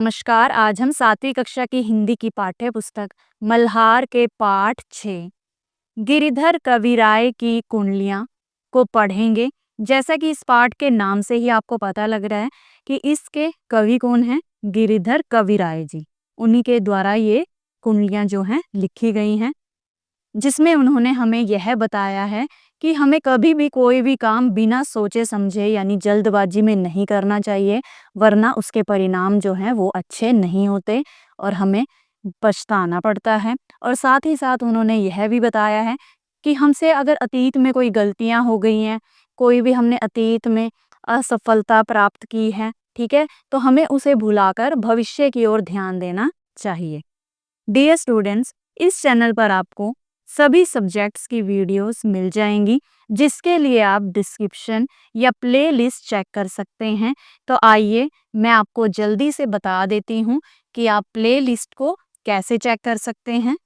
नमस्कार। आज हम 7वीं कक्षा की हिंदी की पाठ्य पुस्तक मल्हार के पाठ 6 गिरिधर कविराय की कुंडलियां को पढ़ेंगे। जैसा कि इस पाठ के नाम से ही आपको पता लग रहा है कि इसके कवि कौन हैं, गिरिधर कविराय जी। उन्हीं के द्वारा ये कुंडलियां जो हैं लिखी गई हैं, जिसमें उन्होंने हमें यह बताया है कि हमें कभी भी कोई भी काम बिना सोचे समझे यानी जल्दबाजी में नहीं करना चाहिए, वरना उसके परिणाम जो हैं वो अच्छे नहीं होते और हमें पछताना पड़ता है। और साथ ही साथ उन्होंने यह भी बताया है कि हमसे अगर अतीत में कोई गलतियां हो गई हैं, कोई भी हमने अतीत में असफलता प्राप्त की है, ठीक है, तो हमें उसे भुलाकर भविष्य की ओर ध्यान देना चाहिए। डियर स्टूडेंट्स, इस चैनल पर आपको सभी सब्जेक्ट्स की वीडियोस मिल जाएंगी, जिसके लिए आप डिस्क्रिप्शन या प्लेलिस्ट चेक कर सकते हैं। तो आइए मैं आपको जल्दी से बता देती हूँ कि आप प्लेलिस्ट को कैसे चेक कर सकते हैं।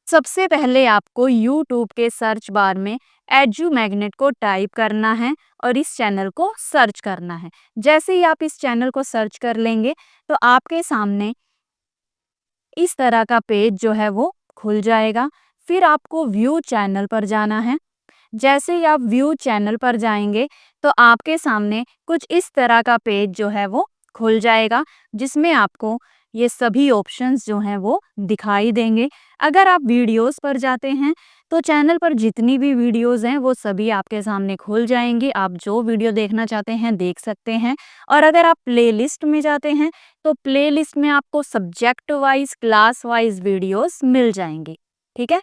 सबसे पहले आपको यूट्यूब के सर्च बार में एजू मैग्नेट को टाइप करना है और इस चैनल को सर्च करना है। जैसे ही आप इस चैनल को सर्च कर लेंगे तो आपके सामने इस तरह का पेज जो है वो खुल जाएगा। फिर आपको व्यू चैनल पर जाना है। जैसे ही आप व्यू चैनल पर जाएंगे तो आपके सामने कुछ इस तरह का पेज जो है वो खुल जाएगा, जिसमें आपको ये सभी ऑप्शंस जो हैं वो दिखाई देंगे। अगर आप वीडियोस पर जाते हैं तो चैनल पर जितनी भी वीडियोस हैं वो सभी आपके सामने खुल जाएंगी। आप जो वीडियो देखना चाहते हैं देख सकते हैं। और अगर आप प्लेलिस्ट में जाते हैं तो प्लेलिस्ट में आपको subject wise, class wise videos मिल जाएंगी। ठीक है,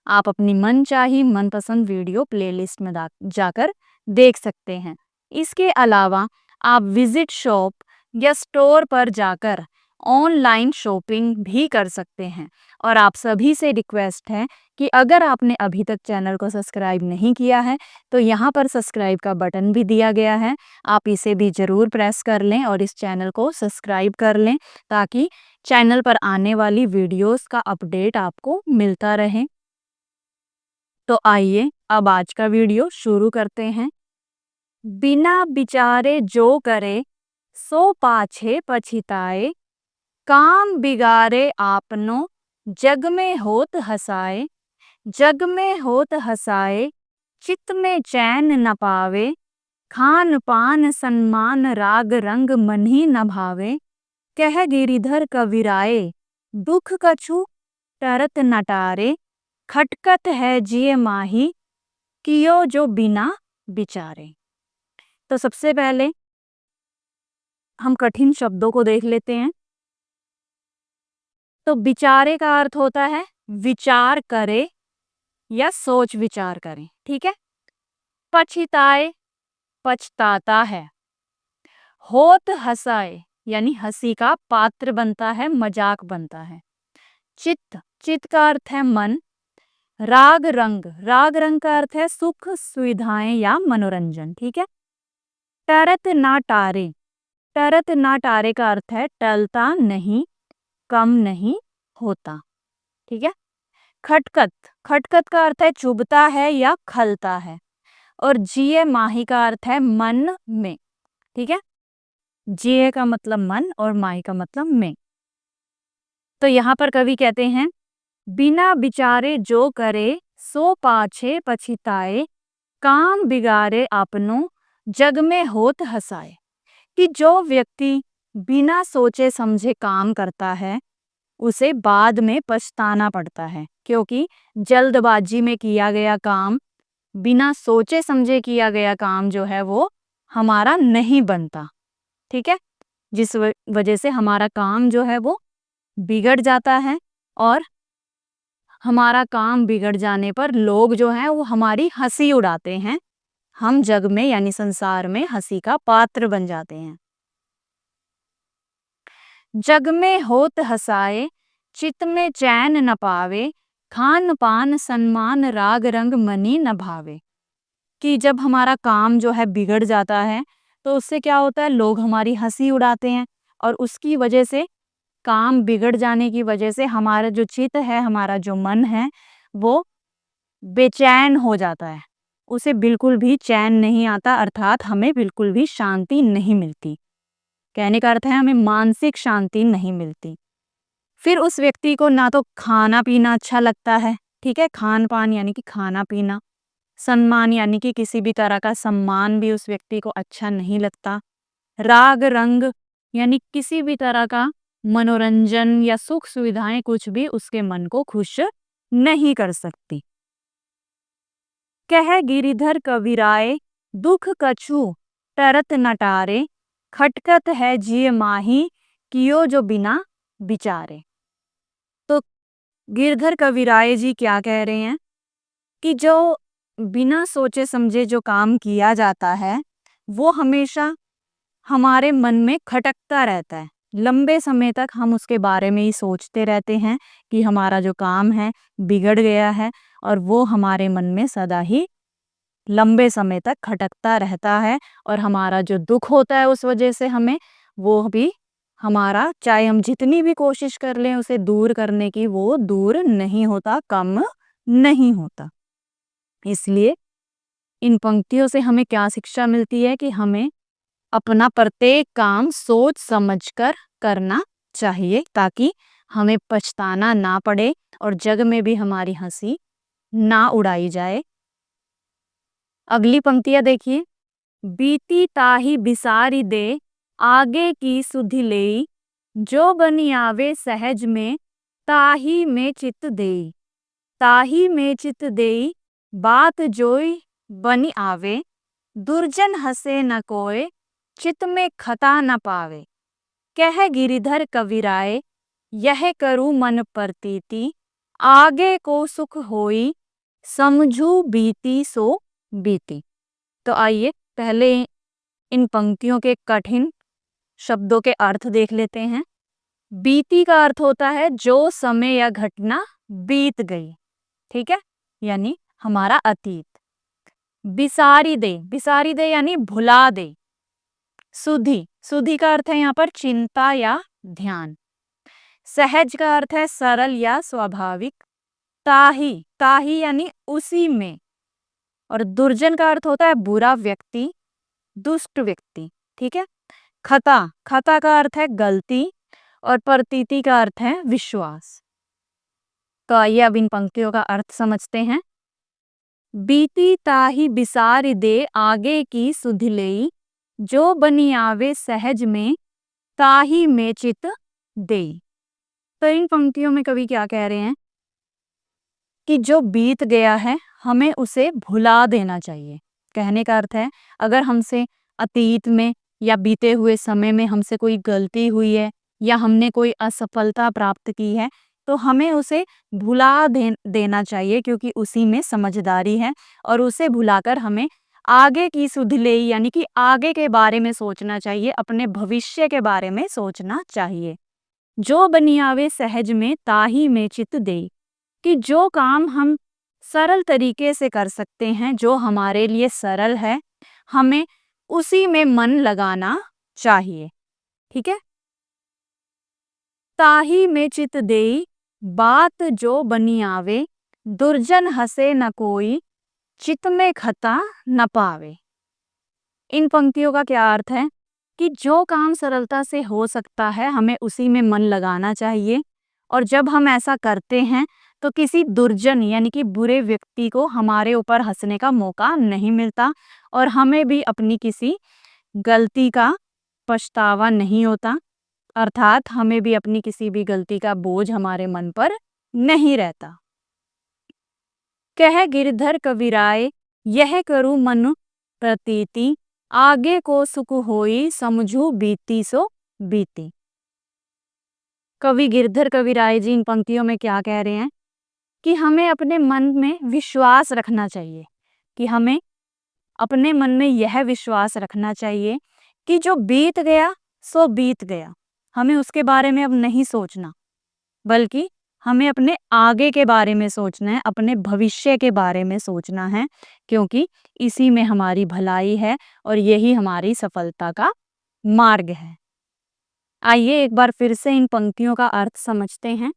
आप अपनी मनचाही मनपसंद वीडियो प्लेलिस्ट में जाकर देख सकते हैं। इसके अलावा आप विजिट शॉप या स्टोर पर जाकर ऑनलाइन शॉपिंग भी कर सकते हैं। और आप सभी से रिक्वेस्ट है कि अगर आपने अभी तक चैनल को सब्सक्राइब नहीं किया है तो यहाँ पर सब्सक्राइब का बटन भी दिया गया है, आप इसे भी ज़रूर प्रेस कर लें और इस चैनल को सब्सक्राइब कर लें, ताकि चैनल पर आने वाली वीडियोस का अपडेट आपको मिलता रहे। तो आइए अब आज का वीडियो शुरू करते हैं। बिना विचारे जो करे सो पाछे पछिताए, काम बिगाड़े आपनो जग में होत हसाए। जग में होत हसाए, चित में चैन न पावे। खान पान सम्मान राग रंग मन ही न भावे। कह गिरिधर कविराए, दुख कछु टरत न टारे। खटकत है जिय माही, कियो जो बिना विचारे। तो सबसे पहले हम कठिन शब्दों को देख लेते हैं। तो विचारे का अर्थ होता है विचार करे या सोच विचार करे, ठीक है। पछिताए, पछताता है। होत हसाए यानी हंसी का पात्र बनता है, मजाक बनता है। चित्त, चित्त का अर्थ है मन। राग रंग, राग रंग का अर्थ है सुख सुविधाएं या मनोरंजन, ठीक है। टरत ना टारे, टरत ना टारे का अर्थ है टलता नहीं, कम नहीं होता, ठीक है। खटकत, खटकत का अर्थ है चुभता है या खलता है। और जिये माही का अर्थ है मन में, ठीक है। जिये का मतलब मन और माही का मतलब में। तो यहाँ पर कवि कहते हैं बिना विचारे जो करे सो पाछे पछिताए। काम बिगाड़े आपनो जग में होत हसाए। कि जो व्यक्ति बिना सोचे समझे काम करता है उसे बाद में पछताना पड़ता है, क्योंकि जल्दबाजी में किया गया काम, बिना सोचे समझे किया गया काम जो है वो हमारा नहीं बनता, ठीक है। जिस वजह से हमारा काम जो है वो बिगड़ जाता है। और हमारा काम बिगड़ जाने पर लोग जो हैं वो हमारी हंसी उड़ाते हैं। हम जग में यानी संसार में हंसी का पात्र बन जाते हैं। जग में होत हसाए, चित में चैन न पावे। खान पान सम्मान राग रंग मनी न भावे। कि जब हमारा काम जो है बिगड़ जाता है तो उससे क्या होता है, लोग हमारी हंसी उड़ाते हैं और उसकी वजह से, काम बिगड़ जाने की वजह से हमारा जो चित्त है, हमारा जो मन है वो बेचैन हो जाता है। उसे बिल्कुल भी चैन नहीं आता, अर्थात हमें बिल्कुल भी शांति नहीं मिलती। कहने का अर्थ है हमें मानसिक शांति नहीं मिलती। फिर उस व्यक्ति को ना तो खाना पीना अच्छा लगता है, ठीक है, खान पान यानी कि खाना पीना, सम्मान यानी कि किसी भी तरह का सम्मान भी उस व्यक्ति को अच्छा नहीं लगता, राग रंग यानी किसी भी तरह का मनोरंजन या सुख सुविधाएं कुछ भी उसके मन को खुश नहीं कर सकती। कह गिरिधर कविराय दुख कछु टरत नटारे, खटकत है जिय माही कियो जो बिना विचारे। तो गिरधर कविराय जी क्या कह रहे हैं कि जो बिना सोचे समझे जो काम किया जाता है वो हमेशा हमारे मन में खटकता रहता है। लंबे समय तक हम उसके बारे में ही सोचते रहते हैं कि हमारा जो काम है बिगड़ गया है, और वो हमारे मन में सदा ही लंबे समय तक खटकता रहता है, और हमारा जो दुख होता है उस वजह से हमें, वो भी हमारा चाहे हम जितनी भी कोशिश कर लें उसे दूर करने की, वो दूर नहीं होता, कम नहीं होता। इसलिए इन पंक्तियों से हमें क्या शिक्षा मिलती है कि हमें अपना प्रत्येक काम सोच समझकर करना चाहिए, ताकि हमें पछताना ना पड़े और जग में भी हमारी हंसी ना उड़ाई जाए। अगली पंक्तियां देखिए। बीती ताही बिसारी दे, आगे की सुधि लेई, जो बनी आवे सहज में, ताही में चित देई। ताही में चित देई, बात जोई बनी आवे, दुर्जन हसे न कोय, चित में खता न पावे। कह गिरिधर कविराय यह करूँ मन प्रतीति, आगे को सुख होई, समझू बीती सो बीती। तो आइए पहले इन पंक्तियों के कठिन शब्दों के अर्थ देख लेते हैं। बीती का अर्थ होता है जो समय या घटना बीत गई, ठीक है, यानी हमारा अतीत। बिसारी दे यानी भुला दे। सुधि, सुधि का अर्थ है यहाँ पर चिंता या ध्यान। सहज का अर्थ है सरल या स्वाभाविक। ताही, ताही यानी उसी में। और दुर्जन का अर्थ होता है बुरा व्यक्ति, दुष्ट व्यक्ति, ठीक है। खता, खता का अर्थ है गलती, और प्रतीति का अर्थ है विश्वास। तो आइए अब इन पंक्तियों का अर्थ समझते हैं। बीती ताही बिसारी दे, आगे की सुधि लेई, जो बनी आवे सहज में, ताही में चित देई। तो इन पंक्तियों में कवि क्या कह रहे हैं कि जो बीत गया है हमें उसे भुला देना चाहिए। कहने का अर्थ है अगर हमसे अतीत में या बीते हुए समय में हमसे कोई गलती हुई है या हमने कोई असफलता प्राप्त की है, तो हमें उसे भुला देना चाहिए, क्योंकि उसी में समझदारी है। और उसे भुलाकर हमें आगे की सुध ले यानी कि आगे के बारे में सोचना चाहिए, अपने भविष्य के बारे में सोचना चाहिए। जो बनी आवे सहज में, ताही में चित दे, कि जो काम हम सरल तरीके से कर सकते हैं, जो हमारे लिए सरल है, हमें उसी में मन लगाना चाहिए, ठीक है। ताही में चित देई, बात जो बनी आवे, दुर्जन हसे न कोई, चित में खता न पावे। इन पंक्तियों का क्या अर्थ है कि जो काम सरलता से हो सकता है हमें उसी में मन लगाना चाहिए, और जब हम ऐसा करते हैं तो किसी दुर्जन यानी कि बुरे व्यक्ति को हमारे ऊपर हंसने का मौका नहीं मिलता, और हमें भी अपनी किसी गलती का पछतावा नहीं होता, अर्थात हमें भी अपनी किसी भी गलती का बोझ हमारे मन पर नहीं रहता। कह गिरधर कविराय यह करूँ मन प्रतीति, आगे को सुख होई, समझू बीती सो बीती। कवि गिरधर कविराय जी इन पंक्तियों में क्या कह रहे हैं कि हमें अपने मन में विश्वास रखना चाहिए, कि हमें अपने मन में यह विश्वास रखना चाहिए कि जो बीत गया सो बीत गया, हमें उसके बारे में अब नहीं सोचना, बल्कि हमें अपने आगे के बारे में सोचना है, अपने भविष्य के बारे में सोचना है, क्योंकि इसी में हमारी भलाई है और यही हमारी सफलता का मार्ग है। आइए एक बार फिर से इन पंक्तियों का अर्थ समझते हैं।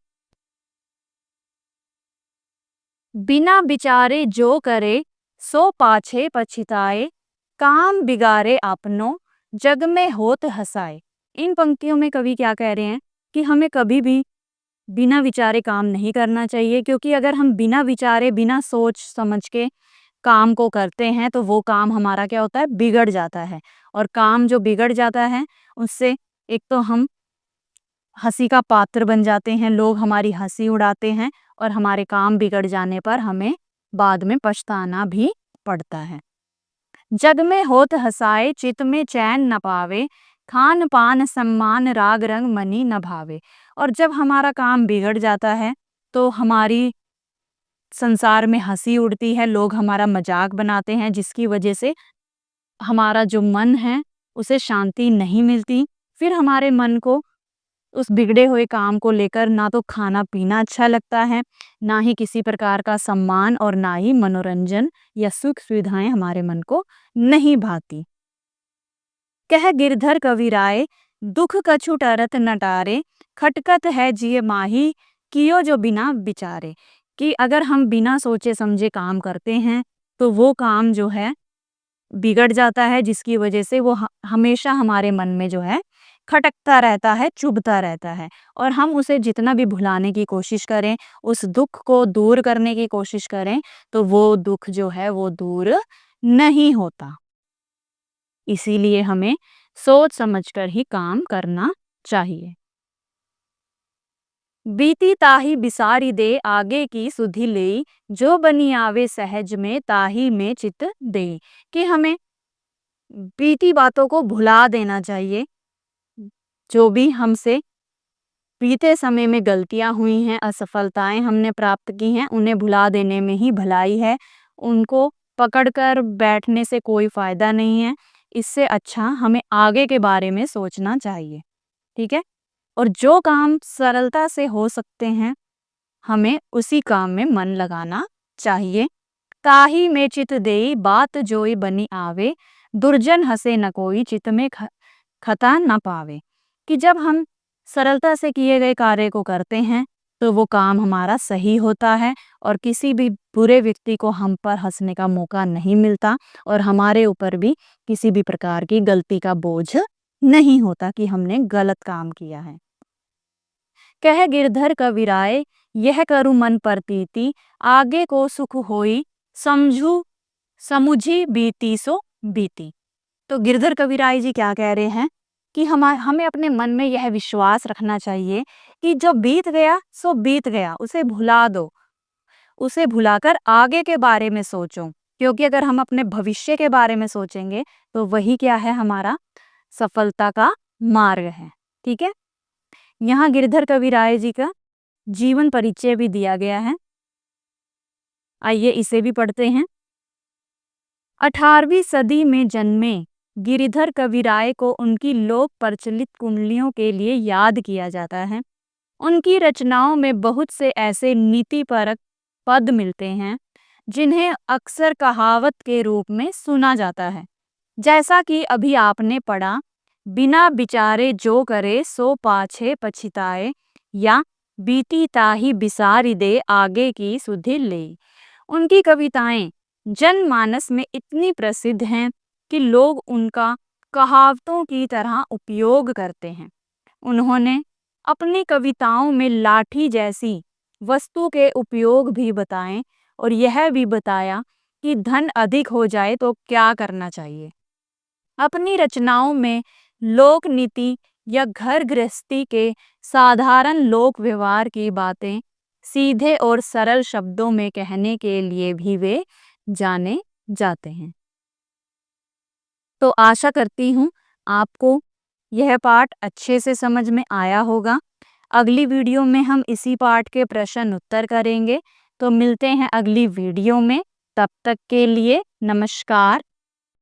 बिना विचारे जो करे, सो पाछे पछिताए, काम बिगाड़े आपनो, जग में होत हसाए। इन पंक्तियों में कवि क्या कह रहे हैं कि हमें कभी भी बिना विचारे काम नहीं करना चाहिए, क्योंकि अगर हम बिना विचारे, बिना सोच समझ के काम को करते हैं तो वो काम हमारा क्या होता है, बिगड़ जाता है। और काम जो बिगड़ जाता है उससे एक तो हम हंसी का पात्र बन जाते हैं, लोग हमारी हंसी उड़ाते हैं और हमारे काम बिगड़ जाने पर हमें बाद में पछताना भी पड़ता है। जग में होत हसाए चित में चैन न पावे, खान पान सम्मान राग रंग मनी न भावे। और जब हमारा काम बिगड़ जाता है तो हमारी संसार में हंसी उड़ती है, लोग हमारा मजाक बनाते हैं, जिसकी वजह से हमारा जो मन है उसे शांति नहीं मिलती। फिर हमारे मन को उस बिगड़े हुए काम को लेकर ना तो खाना पीना अच्छा लगता है, ना ही किसी प्रकार का सम्मान और ना ही मनोरंजन या सुख सुविधाएं हमारे मन को नहीं भाती। कह गिरधर कविराय दुख कछु टरत न टारे, खटकत है जिय माही कियो जो बिना विचारे। कि अगर हम बिना सोचे समझे काम करते हैं तो वो काम जो है बिगड़ जाता है, जिसकी वजह से वो हमेशा हमारे मन में जो है खटकता रहता है, चुभता रहता है। और हम उसे जितना भी भुलाने की कोशिश करें, उस दुख को दूर करने की कोशिश करें, तो वो दुख जो है वो दूर नहीं होता। इसीलिए हमें सोच समझकर ही काम करना चाहिए। बीती ताही बिसारी दे आगे की सुधि ले, जो बनी आवे सहज में ताही में चित दे। कि हमें बीती बातों को भुला देना चाहिए। जो भी हमसे बीते समय में गलतियां हुई हैं, असफलताएं हमने प्राप्त की हैं, उन्हें भुला देने में ही भलाई है। उनको पकड़कर बैठने से कोई फायदा नहीं है। इससे अच्छा हमें आगे के बारे में सोचना चाहिए। ठीक है। और जो काम सरलता से हो सकते हैं, हमें उसी काम में मन लगाना चाहिए। ताही में चित देई बात जोई बनी आवे, दुर्जन हंसे न कोई चित में खता न पावे। कि जब हम सरलता से किए गए कार्य को करते हैं तो वो काम हमारा सही होता है और किसी भी बुरे व्यक्ति को हम पर हंसने का मौका नहीं मिलता और हमारे ऊपर भी किसी भी प्रकार की गलती का बोझ नहीं होता कि हमने गलत काम किया है। कह गिरधर कविराय यह करु मन प्रतीति, आगे को सुख होई समझू समुझी बीती सो बीती। तो गिरधर कविराय जी क्या कह रहे हैं कि हमें अपने मन में यह विश्वास रखना चाहिए कि जो बीत गया सो बीत गया, उसे भुला दो। उसे भुलाकर आगे के बारे में सोचो, क्योंकि अगर हम अपने भविष्य के बारे में सोचेंगे तो वही क्या है, हमारा सफलता का मार्ग है। ठीक है। यहाँ गिरधर कविराय जी का जीवन परिचय भी दिया गया है। आइए इसे भी पढ़ते हैं। 18वीं सदी में जन्मे गिरिधर कविराय को उनकी लोक प्रचलित कुंडलियों के लिए याद किया जाता है। उनकी रचनाओं में बहुत से ऐसे नीतिपरक पद मिलते हैं जिन्हें अक्सर कहावत के रूप में सुना जाता है। जैसा कि अभी आपने पढ़ा, बिना विचारे जो करे सो पाछे पछिताए, या बीती ताही बिसारी दे आगे की सुधि ले। उनकी कविताएं जनमानस में इतनी प्रसिद्ध हैं कि लोग उनका कहावतों की तरह उपयोग करते हैं। उन्होंने अपनी कविताओं में लाठी जैसी वस्तु के उपयोग भी बताएं और यह भी बताया कि धन अधिक हो जाए तो क्या करना चाहिए। अपनी रचनाओं में लोक नीति या घर गृहस्थी के साधारण लोक व्यवहार की बातें सीधे और सरल शब्दों में कहने के लिए भी वे जाने जाते हैं। तो आशा करती हूँ आपको यह पाठ अच्छे से समझ में आया होगा। अगली वीडियो में हम इसी पाठ के प्रश्न उत्तर करेंगे। तो मिलते हैं अगली वीडियो में। तब तक के लिए नमस्कार।